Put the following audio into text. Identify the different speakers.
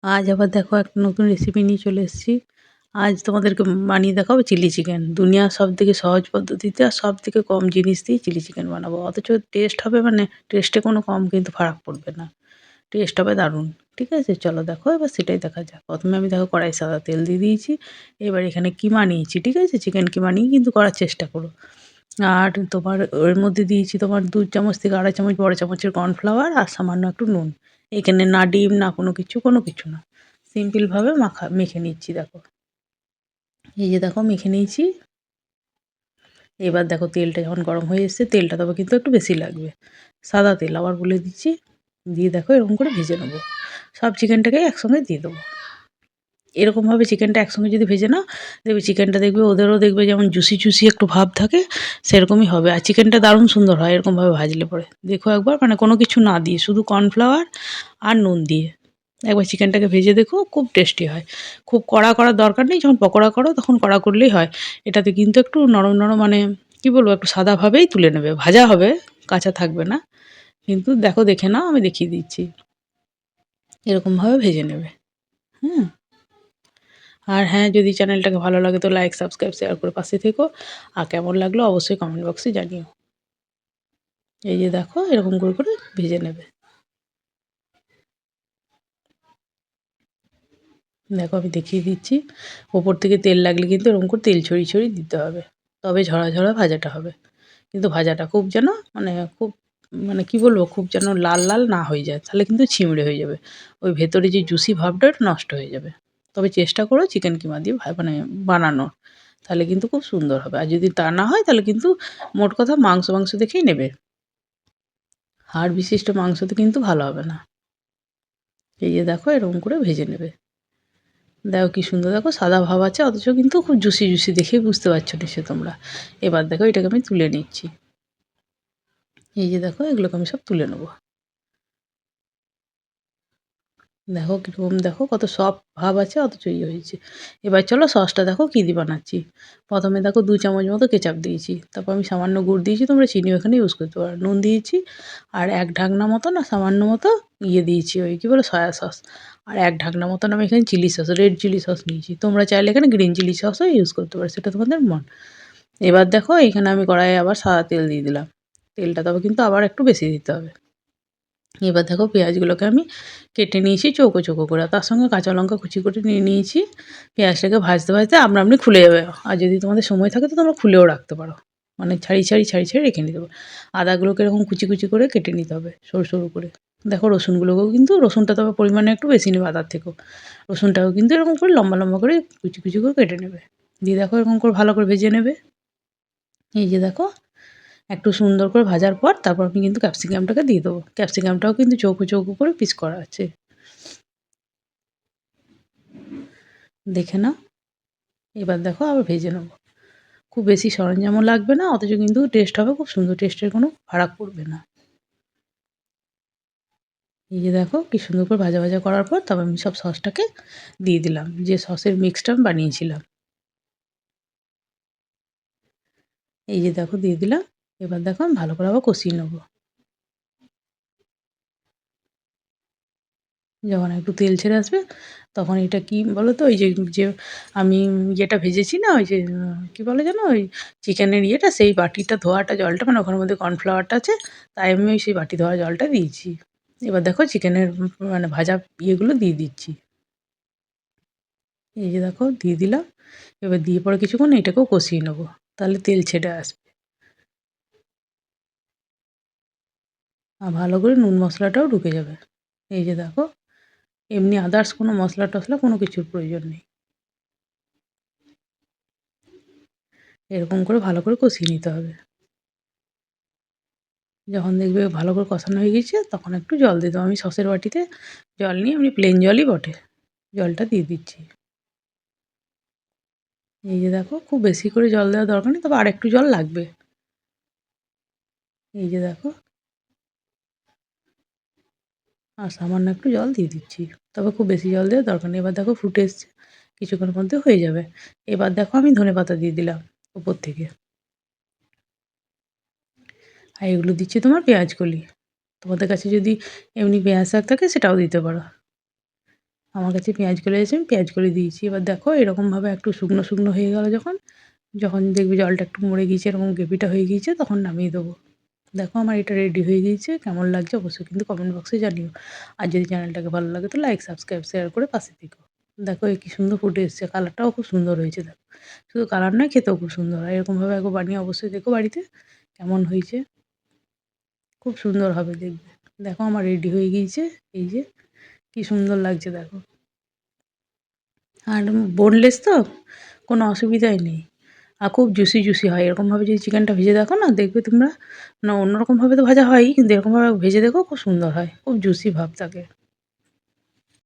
Speaker 1: আজ আবার দেখো একটা নতুন রেসিপি নিয়ে চলে এসেছি। আজ তোমাদেরকে বানিয়ে দেখাবো চিলি চিকেন। দুনিয়ার সবথেকে সহজ পদ্ধতিতে আর সবথেকে কম জিনিস দিয়ে চিলি চিকেন বানাবো। অথচ টেস্ট হবে মানে টেস্টে কোনো কম কিন্তু ফারাক পড়বে না। টেস্ট হবে দারুণ। ঠিক আছে? চলো দেখো এবার সেটাই দেখা যাক। ১ম এ আমি দেখো কড়াইয়ে সাদা তেল দিয়ে দিয়েছি। এবার এখানে কিমা নিয়েছি। ঠিক আছে? চিকেন কিমা নিয়েই কিন্তু করার চেষ্টা করো। আর তোমার ওর মধ্যে দিয়েছি তোমার ২ চামচ থেকে ২.৫ চামচ বড় চামচের কর্নফ্লাওয়ার আর সামান্য একটু নুন। এখানে না ডিম না কোনো কিছু না। সিম্পলভাবে মেখে নিচ্ছি দেখো। এই যে দেখো মেখে নিয়েছি। এবার দেখো তেলটা যখন গরম হয়ে এসছে, তেলটা তবে কিন্তু একটু বেশি লাগবে। সাদা তেল আবার বলে দিচ্ছি। দিয়ে দেখো এরকম করে ভেজে নেবো। সব চিকেনটাকে একসঙ্গে দিয়ে দেবো। এরকমভাবে চিকেনটা একসঙ্গে যদি ভেজে নাও, দেখবে চিকেনটা দেখবে ওদেরও দেখবে যেমন জুসি একটু ভাব থাকে, সেরকমই হবে। আর চিকেনটা দারুণ সুন্দর হয় এরকমভাবে ভাজলে পরে। দেখো একবার মানে কোনো কিছু না দিয়ে শুধু কর্নফ্লাওয়ার আর নুন দিয়ে। একবার চিকেনটাকে ভেজে দেখো, খুব টেস্টি হয়। খুব কড়া করার দরকার নেই, যখন পকোড়া করো তখন কড়া করলেই হয়। এটাতে কিন্তু একটু নরম মানে কী বলবো, একটু সাদাভাবেই তুলে নেবে। ভাজা হবে, কাঁচা থাকবে না। কিন্তু দেখো দেখে নাও, আমি দেখিয়ে দিচ্ছি। এরকমভাবে ভেজে নেবে। হুম? আর হ্যাঁ, যদি চ্যানেলটাকে ভালো লাগে তো লাইক, সাবস্ক্রাইব, শেয়ার করে পাশে থেকো। আর কেমন লাগলো অবশ্যই কমেন্ট বক্সে জানিও। এই যে দেখো এরকম করে ভেজে নেবে। দেখো আমি দেখিয়ে দিচ্ছি। ওপর থেকে তেল লাগলে কিন্তু এরকম করে তেল ছড়িয়ে দিতে হবে। তবে ঝরা ভাজাটা হবে। কিন্তু ভাজাটা খুব যেন মানে খুব মানে কী বলবো, খুব যেন লাল না হয়ে যায়। তাহলে কিন্তু ছিমড়ে হয়ে যাবে। ওই ভেতরে যে জুসি ভাবটা ওটা নষ্ট হয়ে যাবে। তবে চেষ্টা করো চিকেন কিমা দিয়ে মানে বানানোর। তাহলে কিন্তু খুব সুন্দর হবে। আর যদি তা না হয় তাহলে কিন্তু মোট কথা মাংস দেখেই নেবে। হাড় বিশিষ্ট মাংসতে কিন্তু ভালো হবে না। এই যে দেখো এরকম করে ভেজে নেবে। দেখো কি সুন্দর, দেখো সাদা ভাব আছে অথচ কিন্তু খুব জুসি দেখেই বুঝতে পারছো নিশ্চয়ই তোমরা। এবার দেখো এটাকে আমি তুলে নিচ্ছি। এই যে দেখো এগুলোকে আমি সব তুলে নেবো। দেখো কিরকম, দেখো কত সফট ভাব আছে অথচ ইয়ে হয়েছে। এবার চলো সসটা দেখো কী দিয়ে বানাচ্ছি। প্রথমে দেখো ২ চামচ মতো কেচাপ দিয়েছি। তারপর আমি সামান্য গুড় দিয়েছি, তোমরা চিনিও এখানে ইউজ করতে পারো। নুন দিয়েছি। আর ১ ঢাকনা মতো না সামান্য মতো ইয়ে দিয়েছি, ওই কী বলে সয়া সস। আর ১ ঢাকনা মতন আমি এখানে chilli sauce, red chilli sauce নিয়েছি। তোমরা চাইলে এখানে গ্রিন চিলি সসও ইউজ করতে পারো, সেটা তোমাদের মন। এবার দেখো এখানে আমি কড়াইয়ে আবার সাদা তেল দিয়ে দিলাম। তেলটা তবে কিন্তু আবার একটু বেশি দিতে হবে। এবার দেখো পেঁয়াজগুলোকে আমি কেটে নিয়েছি চৌকো করে। তার সঙ্গে কাঁচা লঙ্কা কুচি করে নিয়ে নিয়েছি। পেঁয়াজটাকে ভাজতে আপনা আপনি খুলে যাবে। আর যদি তোমাদের সময় থাকে তো তোমরা খুলেও রাখতে পারো। মানে ছাড়িয়ে রেখে নিতে হবে। আদাগুলোকে এরকম কুচি করে কেটে নিতে হবে সরু করে। দেখো রসুনগুলোকেও কিন্তু রসুনটা তবে পরিমাণে একটু বেশি নেবে আদার থেকেও। রসুনটাও কিন্তু এরকম করে লম্বা করে কুচি করে কেটে নেবে। দিয়ে দেখো এরকম করে ভালো করে ভেজে নেবে। এই যে দেখো একটু সুন্দর করে ভাজার পর তারপর আমি কিন্তু ক্যাপসিকামটাকে দিয়ে দেবো। ক্যাপসিকামটাও কিন্তু চৌকো করে পিস করা আছে। দেখে নাও। এবার দেখো আবার ভেজে নেবো। খুব বেশি সরঞ্জামও লাগবে না, অথচ কিন্তু টেস্ট হবে খুব সুন্দর। টেস্টের কোনো ফারাক পড়বে না। এই যে দেখো কি সুন্দর করে ভাজা করার পর তারপর আমি সব সসটাকে দিয়ে দিলাম। যে সসের মিক্সটা আমি বানিয়েছিলাম। এই যে দেখো দিয়ে দিলাম। এবার দেখো আমি ভালো করে আবার কষিয়ে নেবো। যখন একটু তেল ছেড়ে আসবে তখন এটা কি বলো তো, ওই যে আমি ইয়েটা ভেজেছি না, ওই যে কি বলে যেন, ওই চিকেনের ইয়েটা, সেই বাটিটা ধোয়াটা জলটা মানে ওখানের মধ্যে কর্নফ্লাওয়ারটা আছে, তাই আমি ওই সেই বাটি ধোয়া জলটা দিয়েছি। এবার দেখো চিকেনের মানে ভাজা ইয়েগুলো দিয়ে দিচ্ছি। এই যে দেখো দিয়ে দিলাম। এবার দিয়ে পরে কিছুক্ষণ এটাকেও কষিয়ে নেবো, তাহলে তেল ছেড়ে আসবে। আর ভালো করে নুন মশলাটাও ঢুকে যাবে। এই যে দেখো এমনি আদার্স কোনো মশলা টশলা কোনো কিছুর প্রয়োজন নেই। এরকম করে ভালো করে কষিয়ে নিতে হবে। যখন দেখবে ভালো করে কষানো হয়ে গেছে তখন একটু জল দিয়ে দেবো। আমি সসের বাটিতে জল নিয়ে এমনি প্লেন জলই বটে, জলটা দিয়ে দিচ্ছি। এই যে দেখো খুব বেশি করে জল দেওয়ার দরকার নেই, তবে আরেকটু জল লাগবে। এই যে দেখো আর সামান্য একটু জল দিয়ে দিচ্ছি, তবে খুব বেশি জল দেওয়ার দরকার নেই। এবার দেখো ফুটে এসছে, কিছুক্ষণের মধ্যে হয়ে যাবে। এবার দেখো আমি ধনেপাতা দিয়ে দিলাম উপর থেকে। আর এগুলো দিচ্ছি তোমার পেঁয়াজ কলি। তোমাদের কাছে যদি এমনি পেঁয়াজ শাক থাকে সেটাও দিতে পারো। আমার কাছে পেঁয়াজগুলো এসে আমি পেঁয়াজগুলো দিয়েছি। এবার দেখো এরকমভাবে একটু শুকনো, শুকনো হয়ে গেল যখন, যখন দেখবি জলটা একটু মরে গিয়েছে, এরকম গ্রেভিটা হয়ে গিয়েছে, তখন নামিয়ে দেবো। দেখো আমার এটা রেডি হয়ে গিয়েছে। কেমন লাগছে অবশ্যই কিন্তু কমেন্ট বক্সে জানিও। আর যদি চ্যানেলটাকে ভালো লাগে তো লাইক, সাবস্ক্রাইব, শেয়ার করে পাশে থেকো। দেখো কি সুন্দর ফুটে এসছে। কালারটাও খুব সুন্দর হয়েছে দেখো। শুধু কালার নয়, খেতেও খুব সুন্দর হয়। এরকমভাবে একবার বানিয়ে অবশ্যই দেখো বাড়িতে কেমন হয়েছে। খুব সুন্দর হবে দেখবে। দেখো আমার রেডি হয়ে গিয়েছে। এই যে কি সুন্দর লাগছে দেখো। আর বোনলেস তো কোনো অসুবিধাই নেই। আর খুব জুসি, জুসি হয়। এরকমভাবে যদি চিকেনটা ভেজে দেখো না, দেখবে তোমরা, না অন্যরকমভাবে তো ভাজা হয়ই, কিন্তু এরকমভাবে ভেজে দেখো খুব সুন্দর হয়। খুব জুসি ভাব থাকে।